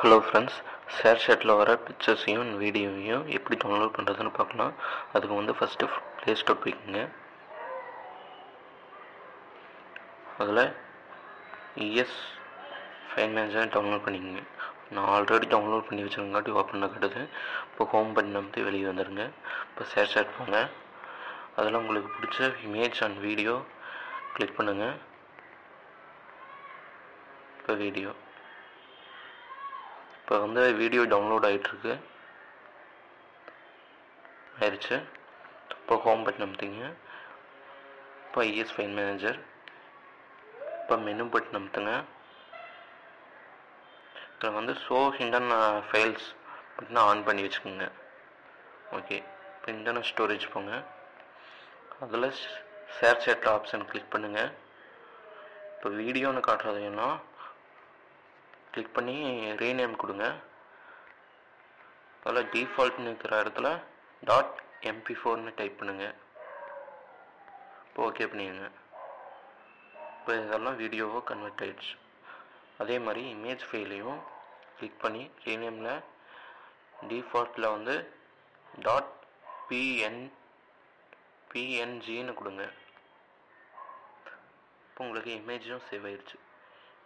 Hello friends, share சேட்டில் வர பிக்சர்ஸையும் வீடியோவையும் எப்படி டவுன்லோட் பண்ணுறதுன்னு பார்க்கலாம். அதுக்கு வந்து ஃபஸ்ட்டு ப்ளே ஸ்டோர் போய்க்குங்க. அதில் இஎஸ் ஃபைல் மேனேஜர் டவுன்லோட் பண்ணிக்கோங்க. நான் ஆல்ரெடி டவுன்லோட் பண்ணி வச்சுருங்காட்டி ஓப்பன் கட்டுது. இப்போ ஹோம் பட்டன் வந்து வெளியே வந்துடுங்க. இப்போ ஷேர் சேட் போங்க. அதில் உங்களுக்கு பிடிச்ச இமேஜ் அண்ட் வீடியோ கிளிக் பண்ணுங்கள். இப்போ இப்போ வந்து வீடியோ டவுன்லோட் ஆகிட்டுருக்கு ஆயிடுச்சு. இப்போ ஹோம் பட்டன் அமுத்திங்க. இப்போ இஎஸ் ஃபைல் மேனேஜர், இப்போ மெனு பட்டன் அமுத்துங்க. இதில் வந்து show hidden files button on பண்ணி வச்சுக்கோங்க. ஓகே, இப்போ இன்டர்னல் ஸ்டோரேஜ் போங்க. அதில் ஷேர் சேட் ஆப்ஷன் கிளிக் பண்ணுங்கள். இப்போ வீடியோன்னு காட்டுறதுன்னா கிளிக் பண்ணி ரீநேம் கொடுங்க. அதில் டிஃபால்ட்னு இருக்கிற இடத்துல .mp4ன்னு டைப் பண்ணுங்கள். இப்போ ஓகே பண்ணிடுங்க. இப்போ இதெல்லாம் வீடியோவோ கன்வெர்ட் ஆகிடுச்சு. அதே மாதிரி இமேஜ் ஃபைலையும் கிளிக் பண்ணி ரீநேமில் டிஃபால்ட்டில் வந்து .pngன்னு கொடுங்க. இப்போ உங்களுக்கு இமேஜும் சேவ் ஆயிடுச்சு.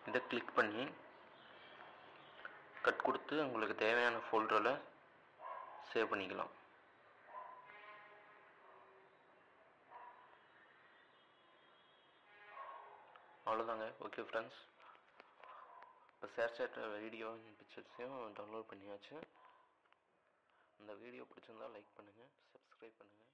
இதை கிளிக் பண்ணி கட் கொடுத்து உங்களுக்கு தேவையான ஃபோல்டரில் சேவ் பண்ணிக்கலாம். அவ்வளோதாங்க. ஓகே ஃப்ரெண்ட்ஸ், இப்போ ஷேர் சேட் வீடியோ பிக்சர்ஸையும் டவுன்லோட் பண்ணியாச்சு. இந்த வீடியோ பிடிச்சிருந்தால் லைக் பண்ணுங்கள், சப்ஸ்கிரைப் பண்ணுங்கள்.